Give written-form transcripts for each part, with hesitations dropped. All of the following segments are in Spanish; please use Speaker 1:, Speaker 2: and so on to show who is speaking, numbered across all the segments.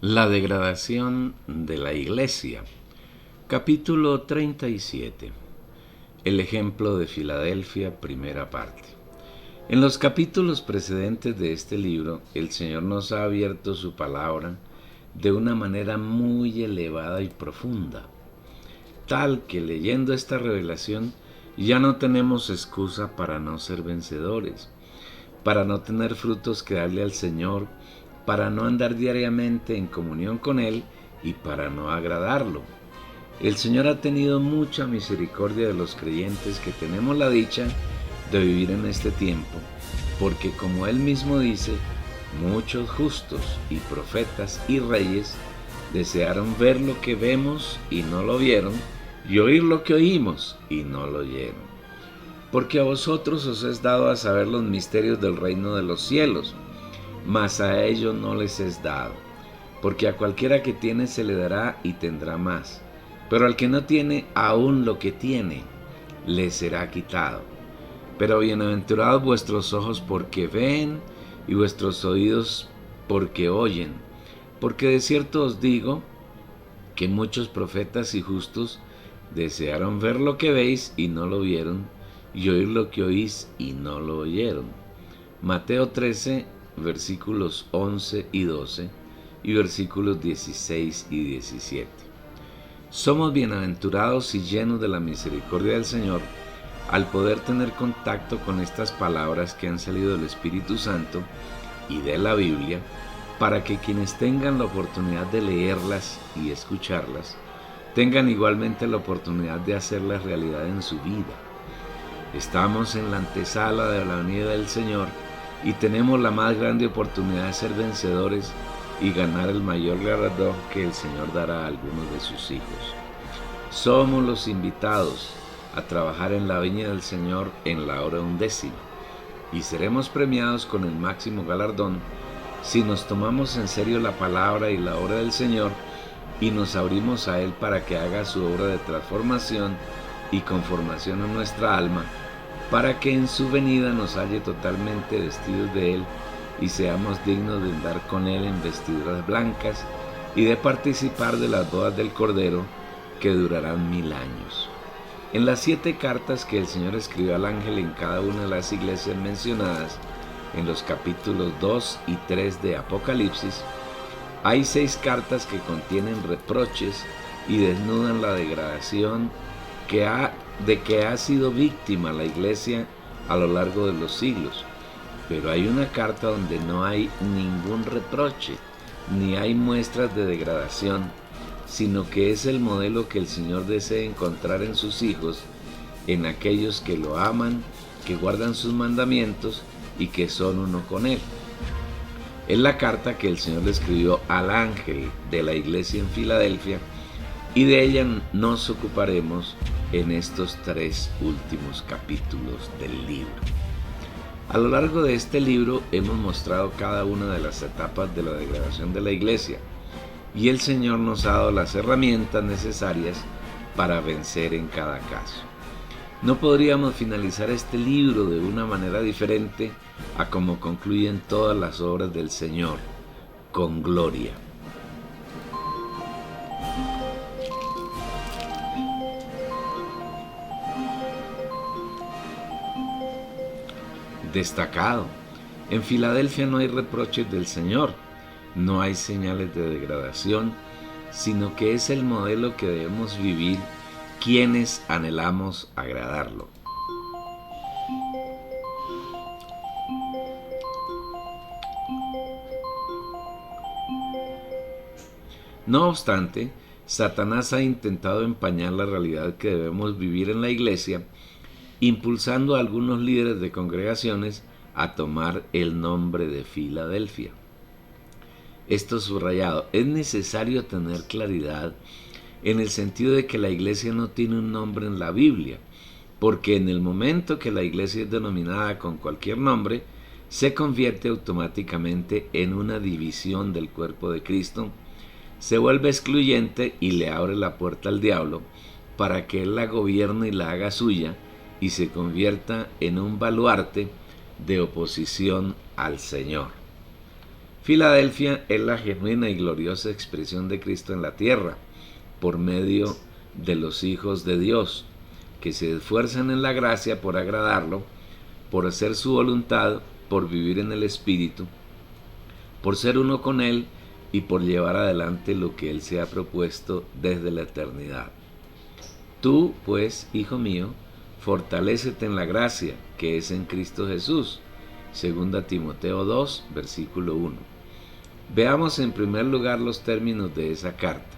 Speaker 1: La degradación de la Iglesia. Capítulo 37. El ejemplo de Filadelfia, primera parte. En los capítulos precedentes de este libro, el Señor nos ha abierto su palabra de una manera muy elevada y profunda, tal que leyendo esta revelación ya no tenemos excusa para no ser vencedores, para no tener frutos que darle al Señor, para no andar diariamente en comunión con Él y para no agradarlo. El Señor ha tenido mucha misericordia de los creyentes que tenemos la dicha de vivir en este tiempo, porque como Él mismo dice, muchos justos y profetas y reyes desearon ver lo que vemos y no lo vieron, y oír lo que oímos y no lo oyeron. Porque a vosotros os es dado a saber los misterios del reino de los cielos, mas a ellos no les es dado, porque a cualquiera que tiene se le dará y tendrá más, pero al que no tiene, aún lo que tiene, le será quitado. Pero bienaventurados vuestros ojos porque ven, y vuestros oídos porque oyen, porque de cierto os digo, que muchos profetas y justos desearon ver lo que veis y no lo vieron, y oír lo que oís y no lo oyeron. Mateo 13, versículos 11 y 12 y versículos 16 y 17. Somos bienaventurados y llenos de la misericordia del Señor al poder tener contacto con estas palabras que han salido del Espíritu Santo y de la Biblia, para que quienes tengan la oportunidad de leerlas y escucharlas, tengan igualmente la oportunidad de hacerlas realidad en su vida. Estamos en la antesala de la venida del Señor y tenemos la más grande oportunidad de ser vencedores y ganar el mayor galardón que el Señor dará a algunos de sus hijos. Somos los invitados a trabajar en la viña del Señor en la hora 11, y seremos premiados con el máximo galardón si nos tomamos en serio la palabra y la obra del Señor y nos abrimos a Él para que haga su obra de transformación y conformación en nuestra alma, para que en su venida nos halle totalmente vestidos de Él y seamos dignos de andar con Él en vestiduras blancas y de participar de las bodas del Cordero que durarán 1000 años. En las 7 cartas que el Señor escribió al ángel en cada una de las iglesias mencionadas en los capítulos 2 y 3 de Apocalipsis, hay 6 cartas que contienen reproches y desnudan la degradación de que ha sido víctima la iglesia a lo largo de los siglos. Pero hay una carta donde no hay ningún reproche, ni hay muestras de degradación, sino que es el modelo que el Señor desea encontrar en sus hijos, en aquellos que lo aman, que guardan sus mandamientos y que son uno con Él. Es la carta que el Señor le escribió al ángel de la iglesia en Filadelfia, y de ella nos ocuparemos en estos 3 últimos capítulos del libro. A lo largo de este libro hemos mostrado cada una de las etapas de la degradación de la iglesia, y el Señor nos ha dado las herramientas necesarias para vencer en cada caso. No podríamos finalizar este libro de una manera diferente a como concluyen todas las obras del Señor, con gloria. Destacado: en Filadelfia no hay reproches del Señor, no hay señales de degradación, sino que es el modelo que debemos vivir quienes anhelamos agradarlo. No obstante, Satanás ha intentado empañar la realidad que debemos vivir en la iglesia, impulsando a algunos líderes de congregaciones a tomar el nombre de Filadelfia. Esto subrayado: es necesario tener claridad en el sentido de que la iglesia no tiene un nombre en la Biblia, porque en el momento que la iglesia es denominada con cualquier nombre, se convierte automáticamente en una división del cuerpo de Cristo, se vuelve excluyente y le abre la puerta al diablo para que él la gobierne y la haga suya y se convierta en un baluarte de oposición al Señor. Filadelfia es la genuina y gloriosa expresión de Cristo en la tierra, por medio de los hijos de Dios, que se esfuerzan en la gracia por agradarlo, por hacer su voluntad, por vivir en el Espíritu, por ser uno con Él y por llevar adelante lo que Él se ha propuesto desde la eternidad. Tú, pues, hijo mío, fortalécete en la gracia que es en Cristo Jesús. 2 Timoteo 2, versículo 1. Veamos en primer lugar los términos de esa carta.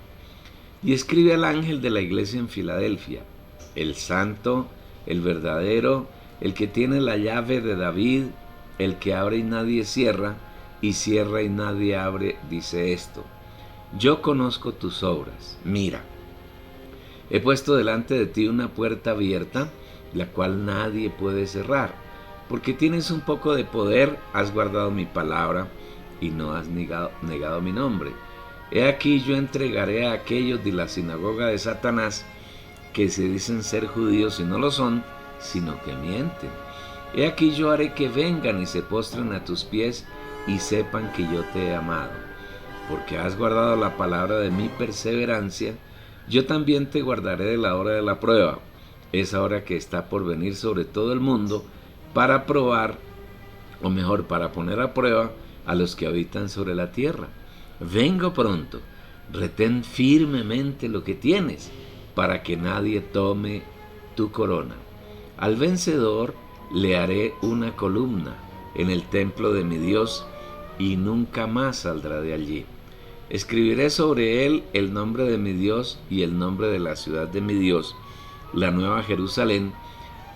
Speaker 1: Y escribe al ángel de la iglesia en Filadelfia, el santo, el verdadero, el que tiene la llave de David, el que abre y nadie cierra, y cierra y nadie abre, dice esto: yo conozco tus obras. Mira, he puesto delante de ti una puerta abierta, la cual nadie puede cerrar. Porque tienes un poco de poder, has guardado mi palabra y no has negado mi nombre. He aquí yo entregaré a aquellos de la sinagoga de Satanás, que se dicen ser judíos y no lo son, sino que mienten. He aquí yo haré que vengan y se postren a tus pies y sepan que yo te he amado. Porque has guardado la palabra de mi perseverancia, yo también te guardaré de la hora de la prueba, esa hora que está por venir sobre todo el mundo, para probar, o mejor, para poner a prueba a los que habitan sobre la tierra. Vengo pronto, retén firmemente lo que tienes, para que nadie tome tu corona. Al vencedor le haré una columna en el templo de mi Dios, y nunca más saldrá de allí. Escribiré sobre él el nombre de mi Dios y el nombre de la ciudad de mi Dios, la nueva Jerusalén,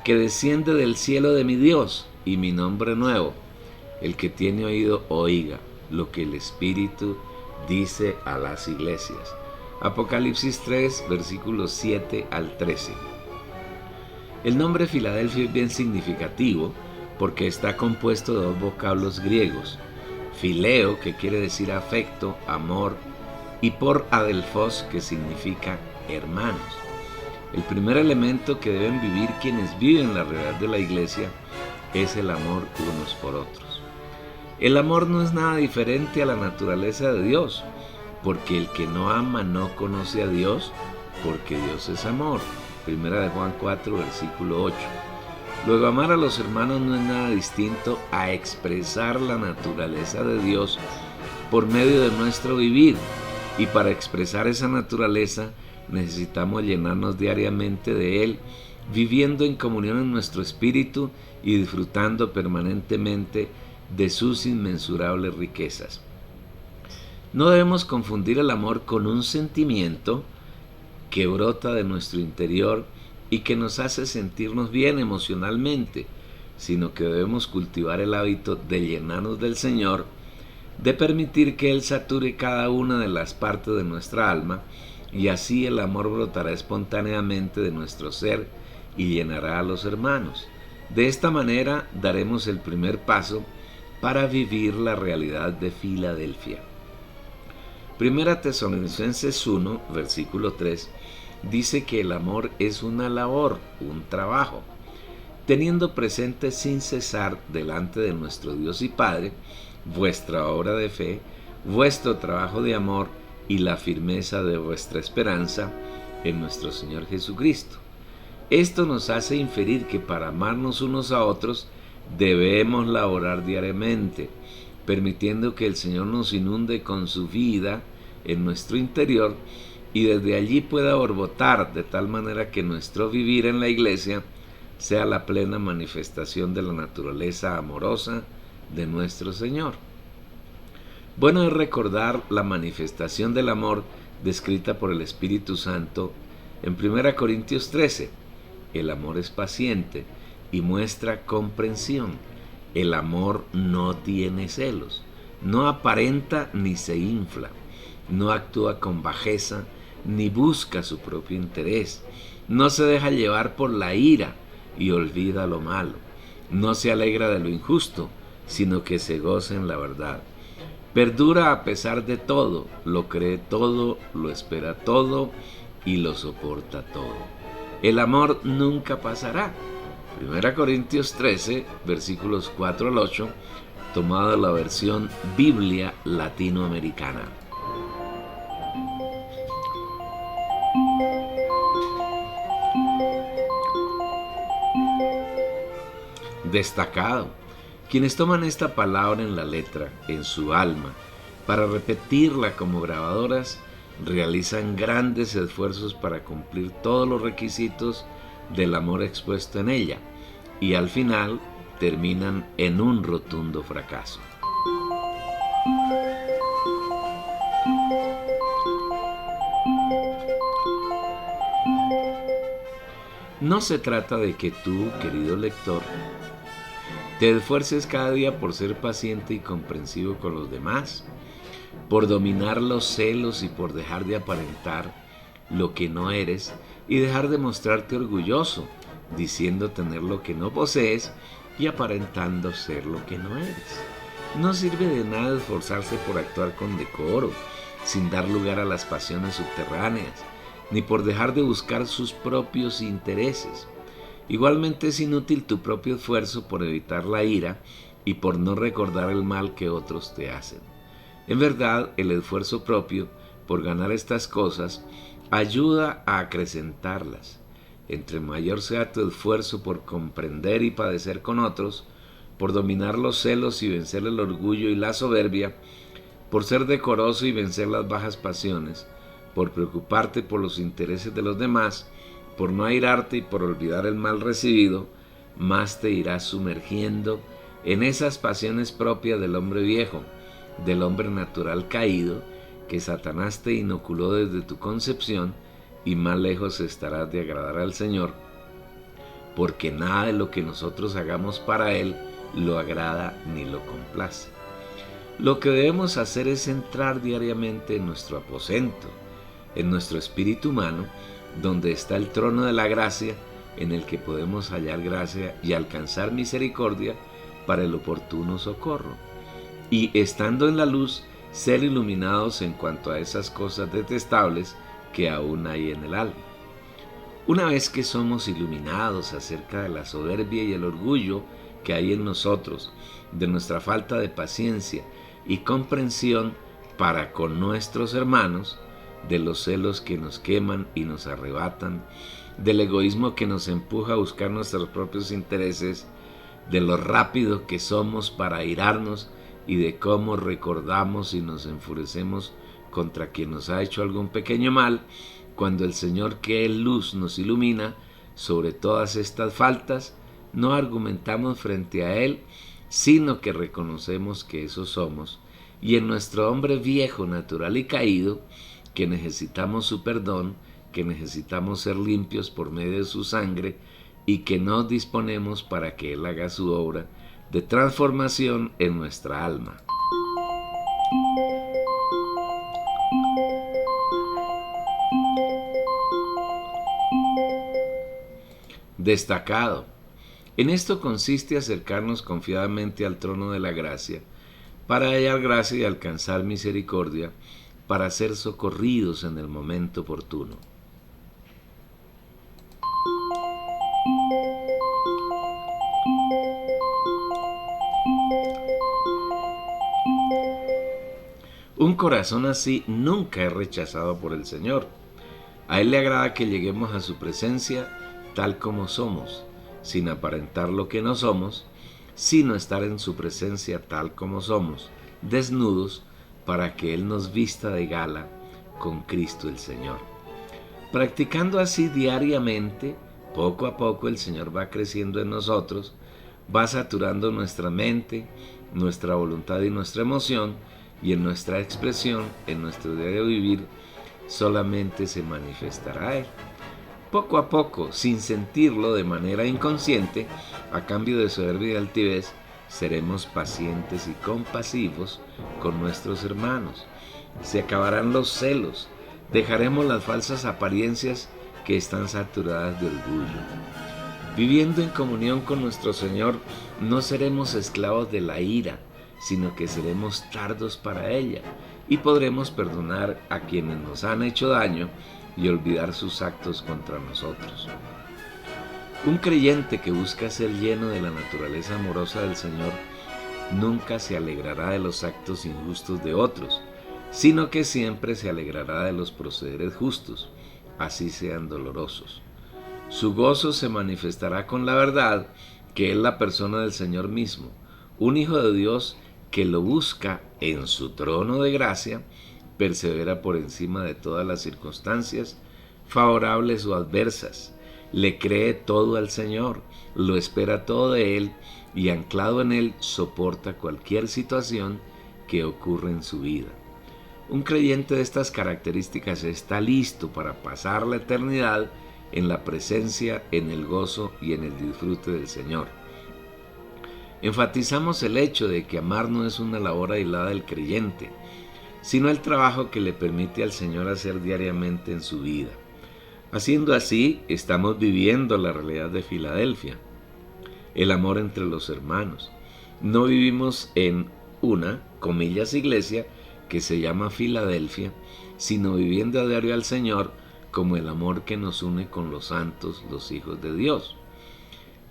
Speaker 1: que desciende del cielo de mi Dios, y mi nombre nuevo. El que tiene oído, oiga lo que el Espíritu dice a las iglesias. Apocalipsis 3, versículos 7 al 13. El nombre Filadelfia es bien significativo porque está compuesto de dos vocablos griegos: fileo, que quiere decir afecto, amor, y por adelphos, que significa hermanos. El primer elemento que deben vivir quienes viven la realidad de la iglesia es el amor unos por otros. El amor no es nada diferente a la naturaleza de Dios, porque el que no ama no conoce a Dios, porque Dios es amor. Primera de Juan 4, versículo 8. Luego, amar a los hermanos no es nada distinto a expresar la naturaleza de Dios por medio de nuestro vivir, y para expresar esa naturaleza necesitamos llenarnos diariamente de Él, viviendo en comunión en nuestro espíritu y disfrutando permanentemente de sus inmensurables riquezas. No debemos confundir el amor con un sentimiento que brota de nuestro interior y que nos hace sentirnos bien emocionalmente, sino que debemos cultivar el hábito de llenarnos del Señor, de permitir que Él sature cada una de las partes de nuestra alma, y así el amor brotará espontáneamente de nuestro ser y llenará a los hermanos. De esta manera daremos el primer paso para vivir la realidad de Filadelfia. Primera Tesalonicenses 1, versículo 3, dice que el amor es una labor, un trabajo, teniendo presente sin cesar delante de nuestro Dios y Padre vuestra obra de fe, vuestro trabajo de amor y la firmeza de vuestra esperanza en nuestro Señor Jesucristo. Esto nos hace inferir que para amarnos unos a otros debemos laborar diariamente, permitiendo que el Señor nos inunde con su vida en nuestro interior y desde allí pueda borbotar de tal manera que nuestro vivir en la iglesia sea la plena manifestación de la naturaleza amorosa de nuestro Señor. Bueno es recordar la manifestación del amor descrita por el Espíritu Santo en 1 Corintios 13. El amor es paciente y muestra comprensión. El amor no tiene celos, no aparenta ni se infla, no actúa con bajeza ni busca su propio interés, no se deja llevar por la ira y olvida lo malo, no se alegra de lo injusto, sino que se goza en la verdad. Perdura a pesar de todo, lo cree todo, lo espera todo y lo soporta todo. El amor nunca pasará. 1 Corintios 13, versículos 4 al 8, tomado de la versión Biblia latinoamericana. Destacado. Quienes toman esta palabra en la letra, en su alma, para repetirla como grabadoras, realizan grandes esfuerzos para cumplir todos los requisitos del amor expuesto en ella, y al final terminan en un rotundo fracaso. No se trata de que tú, querido lector, te esfuerces cada día por ser paciente y comprensivo con los demás, por dominar los celos y por dejar de aparentar lo que no eres y dejar de mostrarte orgulloso, diciendo tener lo que no posees y aparentando ser lo que no eres. No sirve de nada esforzarse por actuar con decoro, sin dar lugar a las pasiones subterráneas, ni por dejar de buscar sus propios intereses. Igualmente es inútil tu propio esfuerzo por evitar la ira y por no recordar el mal que otros te hacen. En verdad, el esfuerzo propio por ganar estas cosas ayuda a acrecentarlas. Entre mayor sea tu esfuerzo por comprender y padecer con otros, por dominar los celos y vencer el orgullo y la soberbia, por ser decoroso y vencer las bajas pasiones, por preocuparte por los intereses de los demás, por no airarte y por olvidar el mal recibido, más te irás sumergiendo en esas pasiones propias del hombre viejo, del hombre natural caído, que Satanás te inoculó desde tu concepción, y más lejos estarás de agradar al Señor, porque nada de lo que nosotros hagamos para Él lo agrada ni lo complace. Lo que debemos hacer es entrar diariamente en nuestro aposento, en nuestro espíritu humano, donde está el trono de la gracia, en el que podemos hallar gracia y alcanzar misericordia para el oportuno socorro. Y estando en la luz, ser iluminados en cuanto a esas cosas detestables que aún hay en el alma. Una vez que somos iluminados acerca de la soberbia y el orgullo que hay en nosotros, de nuestra falta de paciencia y comprensión para con nuestros hermanos, de los celos que nos queman y nos arrebatan, del egoísmo que nos empuja a buscar nuestros propios intereses, de lo rápido que somos para airarnos y de cómo recordamos y nos enfurecemos contra quien nos ha hecho algún pequeño mal, cuando el Señor, que es luz, nos ilumina sobre todas estas faltas, no argumentamos frente a Él, sino que reconocemos que eso somos, y en nuestro hombre viejo, natural y caído, que necesitamos su perdón, que necesitamos ser limpios por medio de su sangre, y que nos disponemos para que Él haga su obra de transformación en nuestra alma. Destacado. En esto consiste acercarnos confiadamente al trono de la gracia, para hallar gracia y alcanzar misericordia, para ser socorridos en el momento oportuno. Un corazón así nunca es rechazado por el Señor. A Él le agrada que lleguemos a su presencia tal como somos, sin aparentar lo que no somos, sino estar en su presencia tal como somos, desnudos, para que Él nos vista de gala con Cristo el Señor. Practicando así diariamente, poco a poco el Señor va creciendo en nosotros, va saturando nuestra mente, nuestra voluntad y nuestra emoción, y en nuestra expresión, en nuestro diario vivir, solamente se manifestará Él. Poco a poco, sin sentirlo de manera inconsciente, a cambio de soberbia y altivez, seremos pacientes y compasivos con nuestros hermanos. Se acabarán los celos, dejaremos las falsas apariencias que están saturadas de orgullo. Viviendo en comunión con nuestro Señor, no seremos esclavos de la ira, sino que seremos tardos para ella y podremos perdonar a quienes nos han hecho daño y olvidar sus actos contra nosotros. Un creyente que busca ser lleno de la naturaleza amorosa del Señor nunca se alegrará de los actos injustos de otros, sino que siempre se alegrará de los procederes justos, así sean dolorosos. Su gozo se manifestará con la verdad, que es la persona del Señor mismo, un Hijo de Dios que lo busca en su trono de gracia, persevera por encima de todas las circunstancias, favorables o adversas, le cree todo al Señor, lo espera todo de Él y anclado en Él soporta cualquier situación que ocurra en su vida. Un creyente de estas características está listo para pasar la eternidad en la presencia, en el gozo y en el disfrute del Señor. Enfatizamos el hecho de que amar no es una labor aislada del creyente, sino el trabajo que le permite al Señor hacer diariamente en su vida. Haciendo así, estamos viviendo la realidad de Filadelfia, el amor entre los hermanos. No vivimos en una, comillas, iglesia que se llama Filadelfia, sino viviendo a diario al Señor como el amor que nos une con los santos, los hijos de Dios.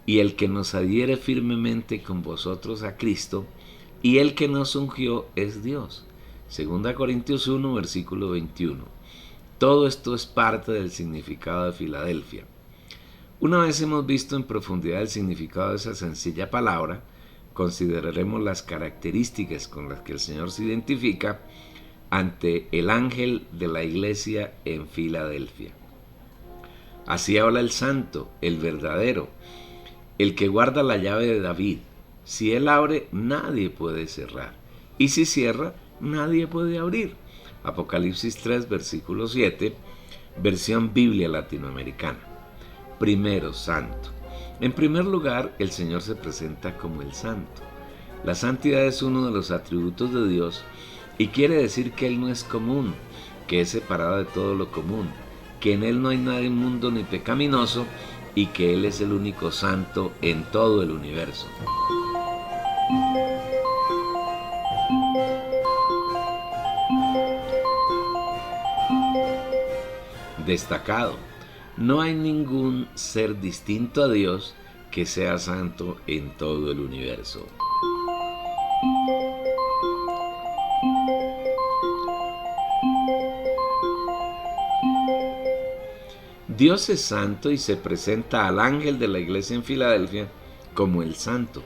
Speaker 1: Y el que nos adhiere firmemente con vosotros a Cristo, y el que nos ungió es Dios. 2 Corintios 1, versículo 21. Todo esto es parte del significado de Filadelfia. Una vez hemos visto en profundidad el significado de esa sencilla palabra, consideraremos las características con las que el Señor se identifica ante el ángel de la iglesia en Filadelfia. Así habla el santo, el verdadero, el que guarda la llave de David. Si él abre, nadie puede cerrar, y si cierra, nadie puede abrir. Apocalipsis 3, versículo 7, versión Biblia latinoamericana. Primero, santo. En primer lugar, el Señor se presenta como el santo. La santidad es uno de los atributos de Dios y quiere decir que Él no es común, que es separado de todo lo común, que en Él no hay nada inmundo ni pecaminoso y que Él es el único santo en todo el universo. Destacado. No hay ningún ser distinto a Dios que sea santo en todo el universo. Dios es santo y se presenta al ángel de la iglesia en Filadelfia como el santo,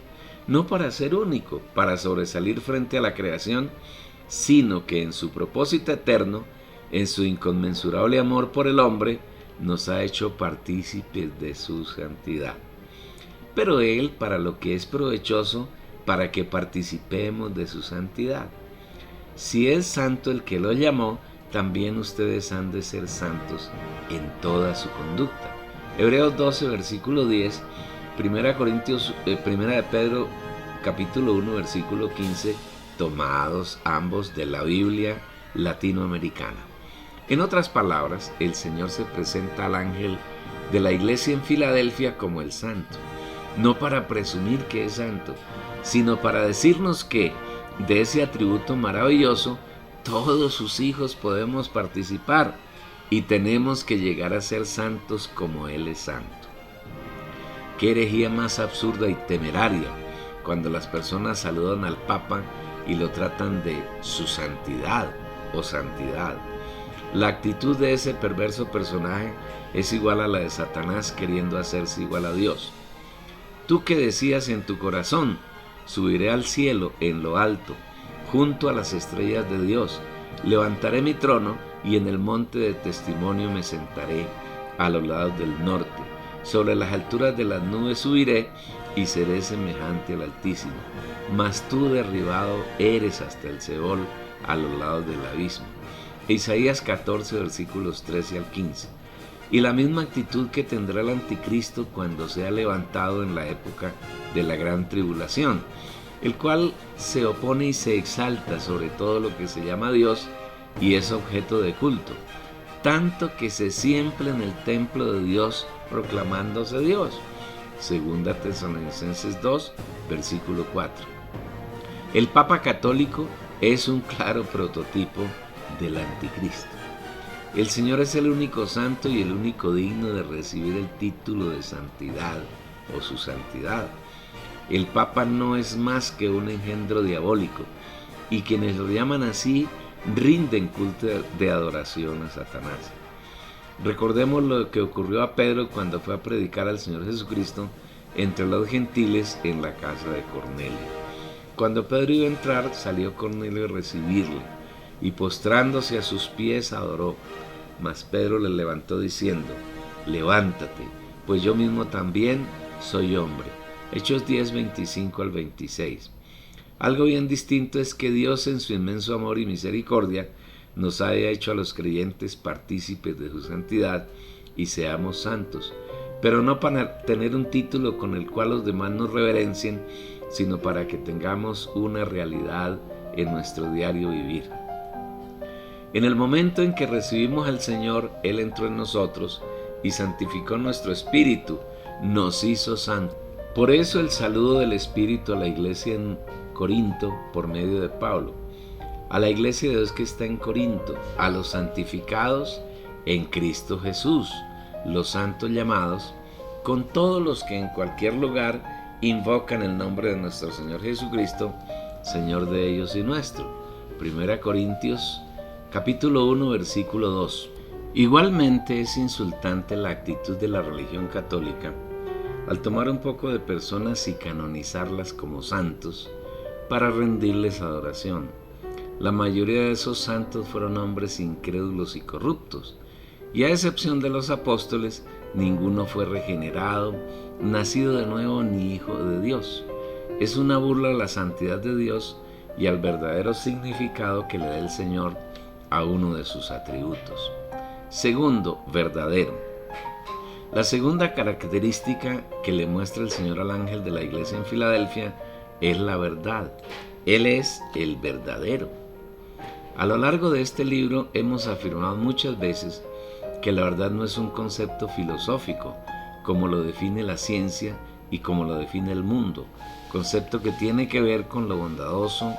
Speaker 1: no para ser único, para sobresalir frente a la creación, sino que en su propósito eterno, en su inconmensurable amor por el hombre, nos ha hecho partícipes de su santidad. Pero Él para lo que es provechoso, para que participemos de su santidad. Si es santo el que lo llamó, también ustedes han de ser santos en toda su conducta. Hebreos 12, versículo 10, 1 de Pedro, capítulo 1, versículo 15, tomados ambos de la Biblia latinoamericana. En otras palabras, el Señor se presenta al ángel de la iglesia en Filadelfia como el santo, no para presumir que es santo, sino para decirnos que de ese atributo maravilloso todos sus hijos podemos participar y tenemos que llegar a ser santos como Él es santo. Qué herejía más absurda y temeraria cuando las personas saludan al Papa y lo tratan de su santidad o santidad. La actitud de ese perverso personaje es igual a la de Satanás queriendo hacerse igual a Dios. Tú que decías en tu corazón, subiré al cielo en lo alto, junto a las estrellas de Dios, levantaré mi trono y en el monte de testimonio me sentaré a los lados del norte. Sobre las alturas de las nubes subiré y seré semejante al Altísimo. Mas tú derribado eres hasta el Seol, a los lados del abismo. Isaías 14, versículos 13 al 15. Y la misma actitud que tendrá el anticristo cuando sea levantado en la época de la gran tribulación, el cual se opone y se exalta sobre todo lo que se llama Dios y es objeto de culto, tanto que se siembra en el templo de Dios proclamándose Dios. Segunda Tesalonicenses 2, versículo 4. El Papa Católico es un claro prototipo del anticristo. El Señor es el único santo y el único digno de recibir el título de santidad o su santidad. el Papa no es más que un engendro diabólico, y quienes lo llaman así rinden culto de adoración a Satanás. Recordemos lo que ocurrió a Pedro cuando fue a predicar al Señor Jesucristo entre los gentiles en la casa de Cornelio. Cuando Pedro iba a entrar, salió Cornelio a recibirle, y postrándose a sus pies adoró. Mas Pedro le levantó diciendo: levántate, pues yo mismo también soy hombre. Hechos 10, 25 al 26. Algo bien distinto es que Dios, en su inmenso amor y misericordia, nos haya hecho a los creyentes partícipes de su santidad y seamos santos, pero no para tener un título con el cual los demás nos reverencien, sino para que tengamos una realidad en nuestro diario vivir. En el momento en que recibimos al Señor, Él entró en nosotros y santificó nuestro espíritu, nos hizo santos. Por eso el saludo del Espíritu a la iglesia en Corinto por medio de Pablo, a la iglesia de Dios que está en Corinto, a los santificados en Cristo Jesús, los santos llamados, con todos los que en cualquier lugar invocan el nombre de nuestro Señor Jesucristo, Señor de ellos y nuestro. 1 Corintios capítulo 1, versículo 2. Igualmente es insultante la actitud de la religión católica al tomar un poco de personas y canonizarlas como santos para rendirles adoración. La mayoría de esos santos fueron hombres incrédulos y corruptos, y a excepción de los apóstoles, ninguno fue regenerado, nacido de nuevo ni hijo de Dios. Es una burla a la santidad de Dios y al verdadero significado que le da el Señor a uno de sus atributos. Segundo, verdadero. La segunda característica que le muestra el Señor al ángel de la iglesia en Filadelfia es la verdad. Él es el verdadero. A lo largo de este libro hemos afirmado muchas veces que la verdad no es un concepto filosófico, como lo define la ciencia y como lo define el mundo, concepto que tiene que ver con lo bondadoso,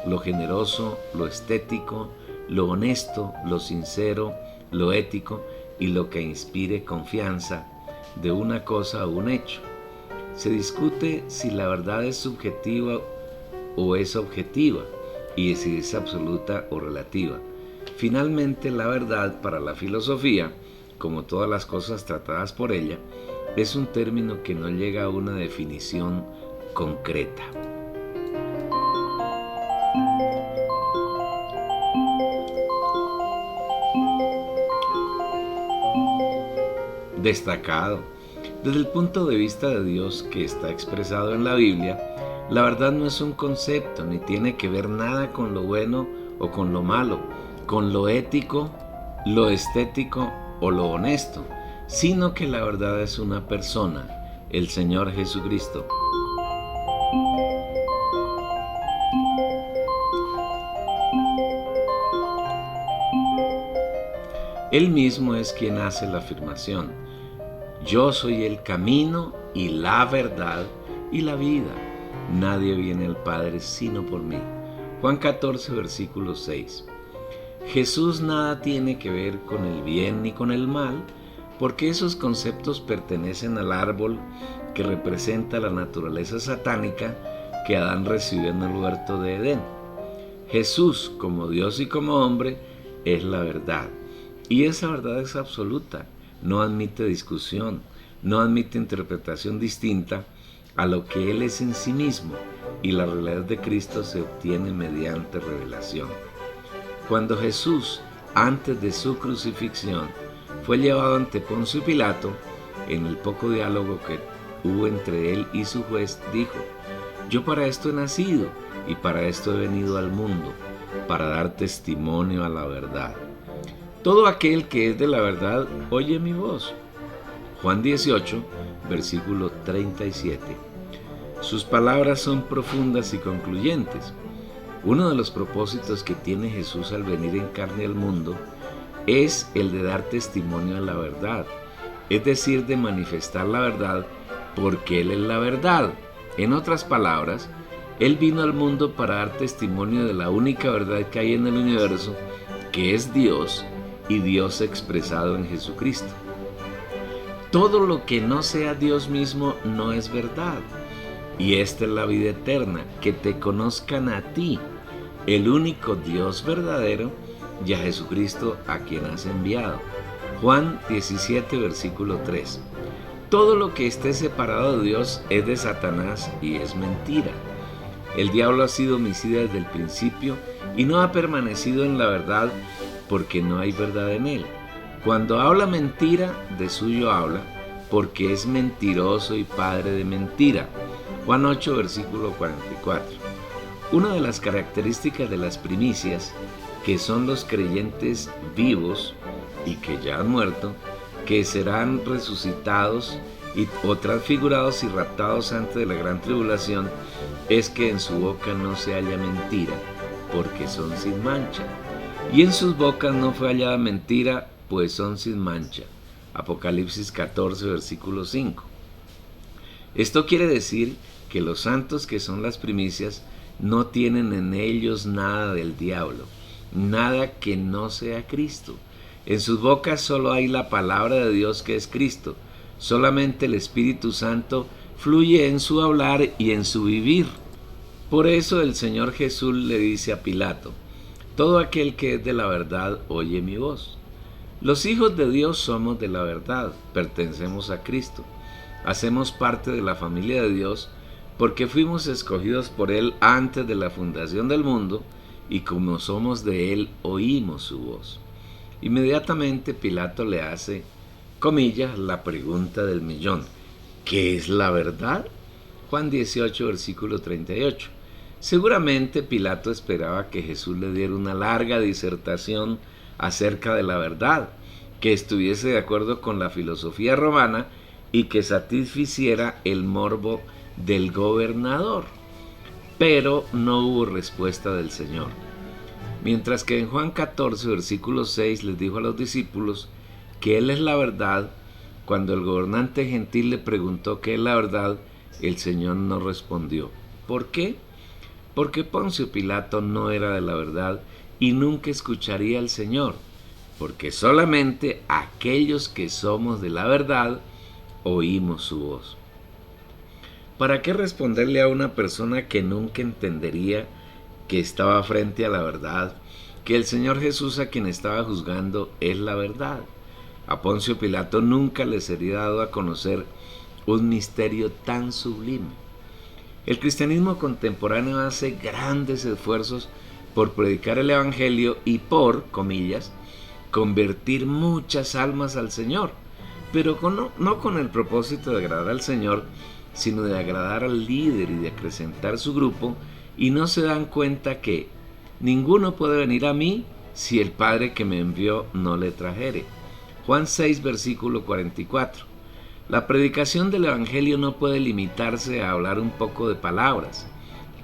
Speaker 1: lo generoso, lo estético, lo honesto, lo sincero, lo ético y lo que inspire confianza de una cosa o un hecho. Se discute si la verdad es subjetiva o es objetiva y si es absoluta o relativa. Finalmente, la verdad para la filosofía, como todas las cosas tratadas por ella, es un término que no llega a una definición concreta. Destacado. Desde el punto de vista de Dios que está expresado en la Biblia, la verdad no es un concepto ni tiene que ver nada con lo bueno o con lo malo, con lo ético, lo estético o lo honesto, sino que la verdad es una persona, el Señor Jesucristo. Él mismo es quien hace la afirmación: yo soy el camino y la verdad y la vida. Nadie viene al Padre sino por mí. Juan 14, versículo 6. Jesús nada tiene que ver con el bien ni con el mal, porque esos conceptos pertenecen al árbol que representa la naturaleza satánica que Adán recibió en el huerto de Edén. Jesús, como Dios y como hombre, es la verdad. Y esa verdad es absoluta, no admite discusión, no admite interpretación distinta a lo que Él es en sí mismo, y la realidad de Cristo se obtiene mediante revelación. Cuando Jesús, antes de su crucifixión, fue llevado ante Poncio Pilato, en el poco diálogo que hubo entre él y su juez, dijo: yo para esto he nacido y para esto he venido al mundo, para dar testimonio a la verdad. Todo aquel que es de la verdad oye mi voz. Juan 18, versículo 37. Sus palabras son profundas y concluyentes. Uno de los propósitos que tiene Jesús al venir en carne al mundo es el de dar testimonio a la verdad, es decir, de manifestar la verdad porque Él es la verdad. En otras palabras, Él vino al mundo para dar testimonio de la única verdad que hay en el universo, que es Dios y Dios expresado en Jesucristo. Todo lo que no sea Dios mismo no es verdad. y esta es la vida eterna, que te conozcan a ti, el único Dios verdadero, y a Jesucristo a quien has enviado. Juan 17, versículo 3. Todo lo que esté separado de Dios es de Satanás y es mentira. El diablo ha sido homicida desde el principio y no ha permanecido en la verdad porque no hay verdad en él. Cuando habla mentira, de suyo habla, porque es mentiroso y padre de mentira. Juan 8, versículo 44. Una de las características de las primicias, que son los creyentes vivos y que ya han muerto, que serán resucitados o transfigurados y raptados antes de la gran tribulación, es que en su boca no se halla mentira, porque son sin mancha. Y en sus bocas no fue hallada mentira, pues son sin mancha. Apocalipsis 14, versículo 5. Esto quiere decir que los santos, que son las primicias, no tienen en ellos nada del diablo, nada que no sea Cristo. En sus bocas solo hay la palabra de Dios, que es Cristo. Solamente el Espíritu Santo fluye en su hablar y en su vivir. Por eso el Señor Jesús le dice a Pilato: todo aquel que es de la verdad oye mi voz. Los hijos de Dios somos de la verdad, pertenecemos a Cristo, hacemos parte de la familia de Dios porque fuimos escogidos por Él antes de la fundación del mundo, y como somos de Él oímos su voz. Inmediatamente Pilato le hace, comillas, la pregunta del millón: ¿qué es la verdad? Juan 18, versículo 38. Seguramente Pilato esperaba que Jesús le diera una larga disertación acerca de la verdad, que estuviese de acuerdo con la filosofía romana y que satisficiera el morbo del gobernador. Pero no hubo respuesta del Señor. Mientras que en Juan 14, versículo 6 les dijo a los discípulos que Él es la verdad, cuando el gobernante gentil le preguntó qué es la verdad, el Señor no respondió. ¿Por qué? Porque Poncio Pilato no era de la verdad y nunca escucharía al Señor, porque solamente aquellos que somos de la verdad oímos su voz. ¿Para qué responderle a una persona que nunca entendería que estaba frente a la verdad, que el Señor Jesús, a quien estaba juzgando, es la verdad? A Poncio Pilato nunca le sería dado a conocer un misterio tan sublime. El cristianismo contemporáneo hace grandes esfuerzos por predicar el Evangelio y por, comillas, convertir muchas almas al Señor, pero no con el propósito de agradar al Señor, sino de agradar al líder y de acrecentar su grupo, y no se dan cuenta que ninguno puede venir a mí si el Padre que me envió no le trajere. Juan 6, versículo 44. La predicación del Evangelio no puede limitarse a hablar un poco de palabras,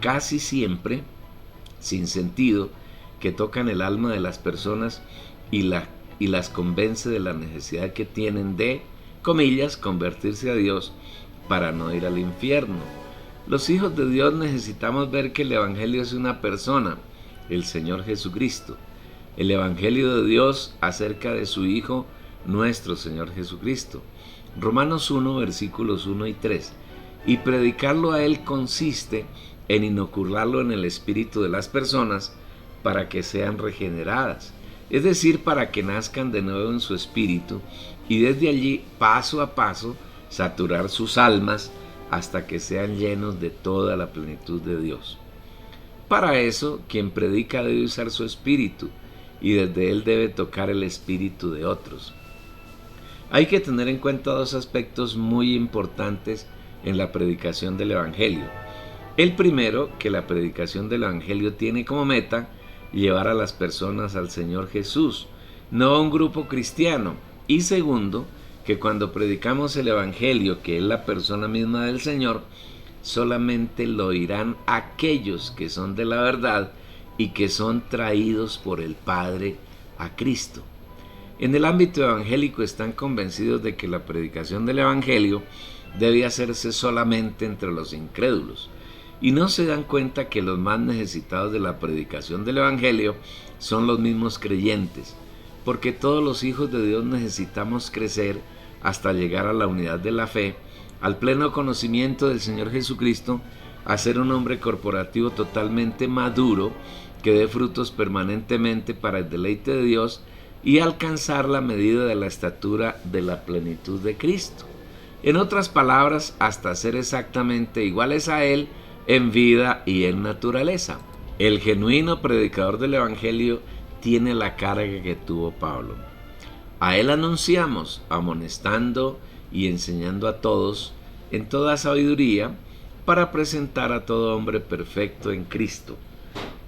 Speaker 1: casi siempre sin sentido, que tocan el alma de las personas y las convence de la necesidad que tienen de, comillas, convertirse a Dios para no ir al infierno. Los hijos de Dios necesitamos ver que el Evangelio es una persona, el Señor Jesucristo. El Evangelio de Dios acerca de su Hijo, nuestro Señor Jesucristo. Romanos 1, versículos 1 y 3. Y predicarlo a Él consiste en inocularlo en el espíritu de las personas para que sean regeneradas, es decir, para que nazcan de nuevo en su espíritu, y desde allí, paso a paso, saturar sus almas hasta que sean llenos de toda la plenitud de Dios. Para eso, quien predica debe usar su espíritu, y desde él debe tocar el espíritu de otros. Hay que tener en cuenta dos aspectos muy importantes en la predicación del Evangelio. El primero, que la predicación del Evangelio tiene como meta llevar a las personas al Señor Jesús, no a un grupo cristiano. Y segundo, que cuando predicamos el Evangelio, que es la persona misma del Señor, solamente lo oirán aquellos que son de la verdad y que son traídos por el Padre a Cristo. En el ámbito evangélico están convencidos de que la predicación del Evangelio debe hacerse solamente entre los incrédulos, y no se dan cuenta que los más necesitados de la predicación del Evangelio son los mismos creyentes, porque todos los hijos de Dios necesitamos crecer hasta llegar a la unidad de la fe al pleno conocimiento del Señor Jesucristo, a ser un hombre corporativo totalmente maduro, que dé frutos permanentemente para el deleite de Dios y alcanzar la medida de la estatura de la plenitud de Cristo. En otras palabras, hasta ser exactamente iguales a Él en vida y en naturaleza. El genuino predicador del Evangelio tiene la carga que tuvo Pablo. A Él anunciamos, amonestando y enseñando a todos en toda sabiduría, para presentar a todo hombre perfecto en Cristo.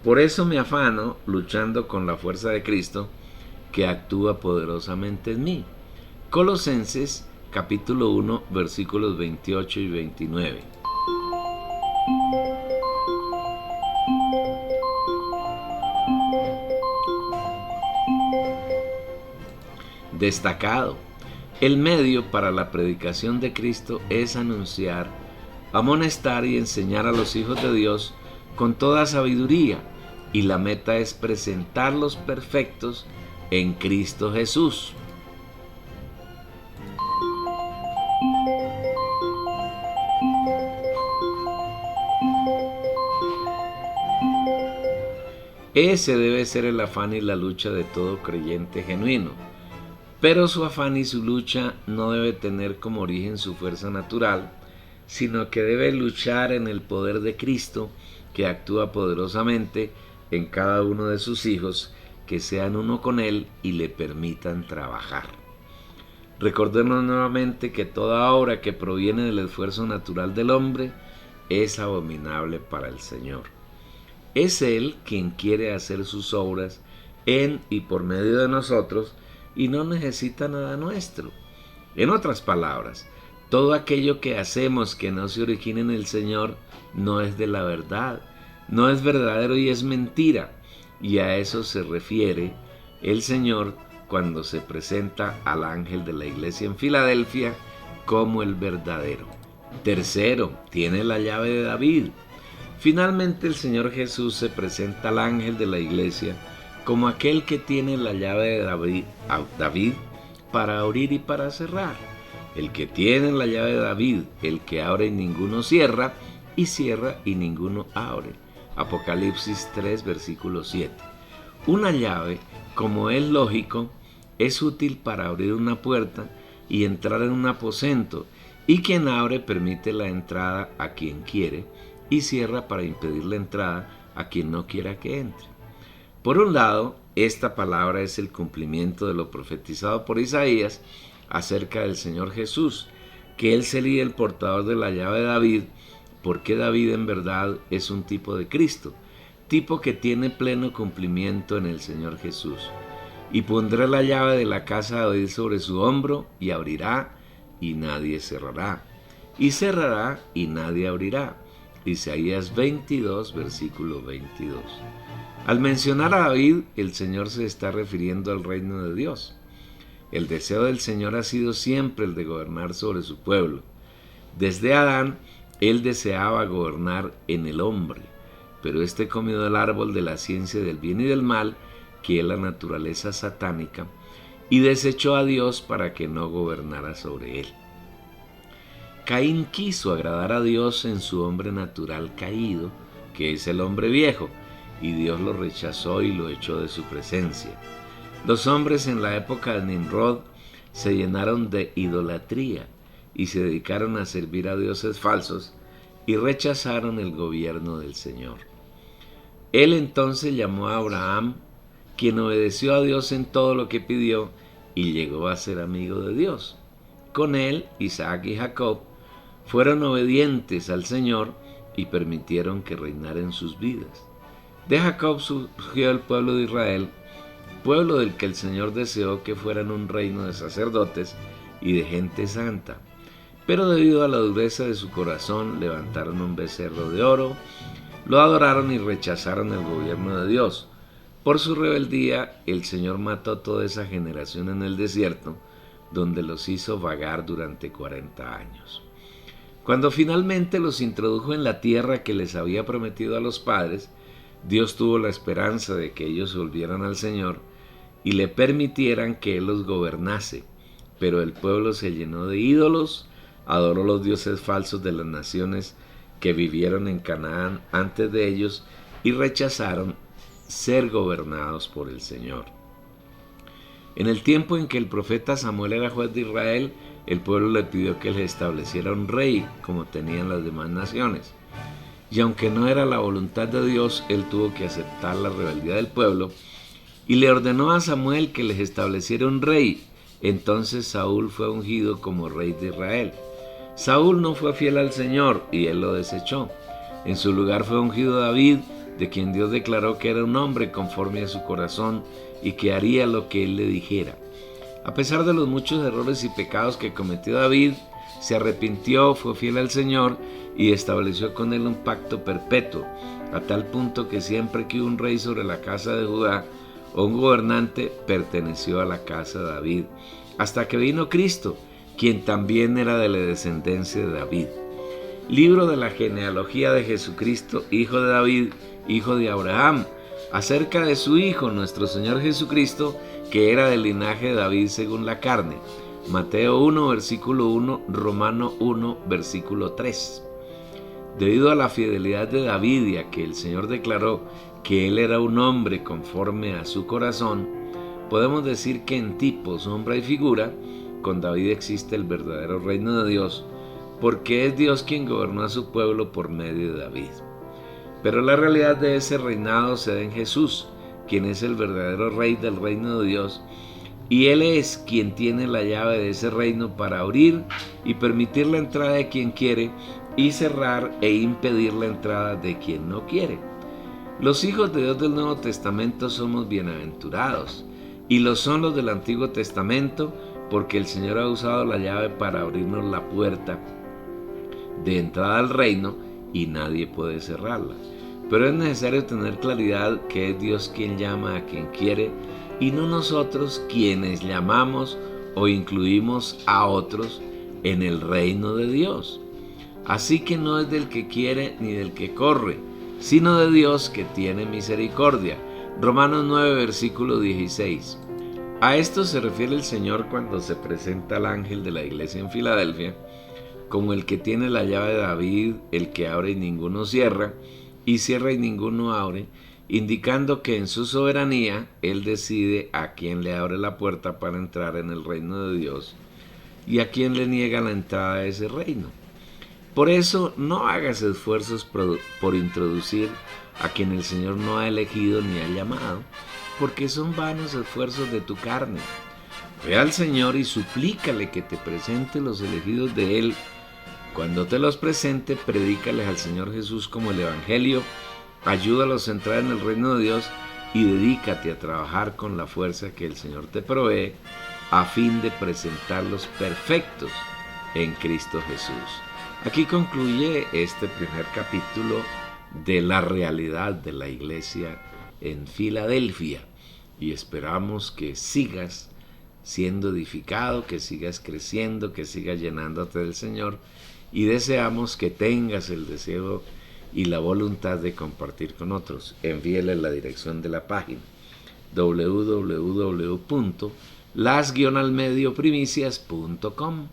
Speaker 1: Por eso me afano, luchando con la fuerza de Cristo, que actúa poderosamente en mí. Colosenses capítulo 1, versículos 28 y 29. Destacado. El medio para la predicación de Cristo es anunciar, amonestar y enseñar a los hijos de Dios con toda sabiduría, y la meta es presentarlos perfectos en Cristo Jesús. Ese debe ser el afán y la lucha de todo creyente genuino. Pero su afán y su lucha no debe tener como origen su fuerza natural, sino que debe luchar en el poder de Cristo, que actúa poderosamente en cada uno de sus hijos, que sean uno con Él y le permitan trabajar. Recordemos nuevamente que toda obra que proviene del esfuerzo natural del hombre es abominable para el Señor. Es Él quien quiere hacer sus obras en y por medio de nosotros, y no necesita nada nuestro. En otras palabras, todo aquello que hacemos que no se origine en el Señor no es de la verdad, no es verdadero y es mentira. Y a eso se refiere el Señor cuando se presenta al ángel de la iglesia en Filadelfia como el verdadero. Tercero, tiene la llave de David. Finalmente el Señor Jesús se presenta al ángel de la iglesia como aquel que tiene la llave de David para abrir y para cerrar. El que tiene la llave de David, el que abre y ninguno cierra, y cierra y ninguno abre. Apocalipsis 3, versículo 7. Una llave, como es lógico, es útil para abrir una puerta y entrar en un aposento, y quien abre permite la entrada a quien quiere, y cierra para impedir la entrada a quien no quiera que entre. Por un lado, esta palabra es el cumplimiento de lo profetizado por Isaías acerca del Señor Jesús, que Él sería el portador de la llave de David, porque David en verdad es un tipo de Cristo, tipo que tiene pleno cumplimiento en el Señor Jesús. Y pondrá la llave de la casa de David sobre su hombro, y abrirá, y nadie cerrará, y cerrará, y nadie abrirá. Isaías 22, versículo 22. Al mencionar a David, el Señor se está refiriendo al reino de Dios. El deseo del Señor ha sido siempre el de gobernar sobre su pueblo. Desde Adán, Él deseaba gobernar en el hombre, pero éste comió del árbol de la ciencia del bien y del mal, que es la naturaleza satánica, y desechó a Dios para que no gobernara sobre él. Caín quiso agradar a Dios en su hombre natural caído, que es el hombre viejo, y Dios lo rechazó y lo echó de su presencia. Los hombres en la época de Nimrod se llenaron de idolatría y se dedicaron a servir a dioses falsos y rechazaron el gobierno del Señor. Él entonces llamó a Abraham, quien obedeció a Dios en todo lo que pidió y llegó a ser amigo de Dios. Con él, Isaac y Jacob fueron obedientes al Señor y permitieron que reinara en sus vidas. De Jacob surgió el pueblo de Israel, pueblo del que el Señor deseó que fueran un reino de sacerdotes y de gente santa. Pero debido a la dureza de su corazón, levantaron un becerro de oro, lo adoraron y rechazaron el gobierno de Dios. Por su rebeldía, el Señor mató a toda esa generación en el desierto, donde los hizo vagar durante 40 años. Cuando finalmente los introdujo en la tierra que les había prometido a los padres, Dios tuvo la esperanza de que ellos se volvieran al Señor y le permitieran que Él los gobernase, pero el pueblo se llenó de ídolos, adoró los dioses falsos de las naciones que vivieron en Canaán antes de ellos y rechazaron ser gobernados por el Señor. En el tiempo en que el profeta Samuel era juez de Israel, el pueblo le pidió que les estableciera un rey como tenían las demás naciones. Y aunque no era la voluntad de Dios, él tuvo que aceptar la rebeldía del pueblo y le ordenó a Samuel que les estableciera un rey. Entonces Saúl fue ungido como rey de Israel. Saúl no fue fiel al Señor y él lo desechó. En su lugar fue ungido David, de quien Dios declaró que era un hombre conforme a su corazón y que haría lo que él le dijera. A pesar de los muchos errores y pecados que cometió David, se arrepintió, fue fiel al Señor y estableció con él un pacto perpetuo, a tal punto que siempre que hubo un rey sobre la casa de Judá o un gobernante, perteneció a la casa de David, hasta que vino Cristo, quien también era de la descendencia de David. Libro de la genealogía de Jesucristo, hijo de David, hijo de Abraham, acerca de su Hijo, nuestro Señor Jesucristo, que era del linaje de David según la carne. Mateo 1, versículo 1, Romano 1, versículo 3. Debido a la fidelidad de David y a que el Señor declaró que él era un hombre conforme a su corazón, podemos decir que en tipo, sombra y figura, con David existe el verdadero reino de Dios, porque es Dios quien gobernó a su pueblo por medio de David. Pero la realidad de ese reinado se da en Jesús, quien es el verdadero rey del reino de Dios, y Él es quien tiene la llave de ese reino para abrir y permitir la entrada de quien quiere y cerrar e impedir la entrada de quien no quiere. Los hijos de Dios del Nuevo Testamento somos bienaventurados, y lo son los del Antiguo Testamento, porque el Señor ha usado la llave para abrirnos la puerta de entrada al reino y nadie puede cerrarla. Pero es necesario tener claridad que es Dios quien llama a quien quiere y no nosotros quienes llamamos o incluimos a otros en el reino de Dios. Así que no es del que quiere ni del que corre, sino de Dios que tiene misericordia. Romanos 9, versículo 16. A esto se refiere el Señor cuando se presenta al ángel de la iglesia en Filadelfia, como el que tiene la llave de David, el que abre y ninguno cierra, y cierra y ninguno abre, indicando que en su soberanía Él decide a quién le abre la puerta para entrar en el reino de Dios y a quién le niega la entrada a ese reino. Por eso no hagas esfuerzos por introducir a quien el Señor no ha elegido ni ha llamado, porque son vanos esfuerzos de tu carne. Ve al Señor y suplícale que te presente los elegidos de Él. Cuando te los presente, predícales al Señor Jesús como el Evangelio, ayúdalos a entrar en el reino de Dios y dedícate a trabajar con la fuerza que el Señor te provee a fin de presentarlos perfectos en Cristo Jesús. Aquí concluye este primer capítulo de la realidad de la iglesia en Filadelfia y esperamos que sigas siendo edificado, que sigas creciendo, que sigas llenándote del Señor y deseamos que tengas el deseo y la voluntad de compartir con otros. Envíele la dirección de la página www.las-almedioprimicias.com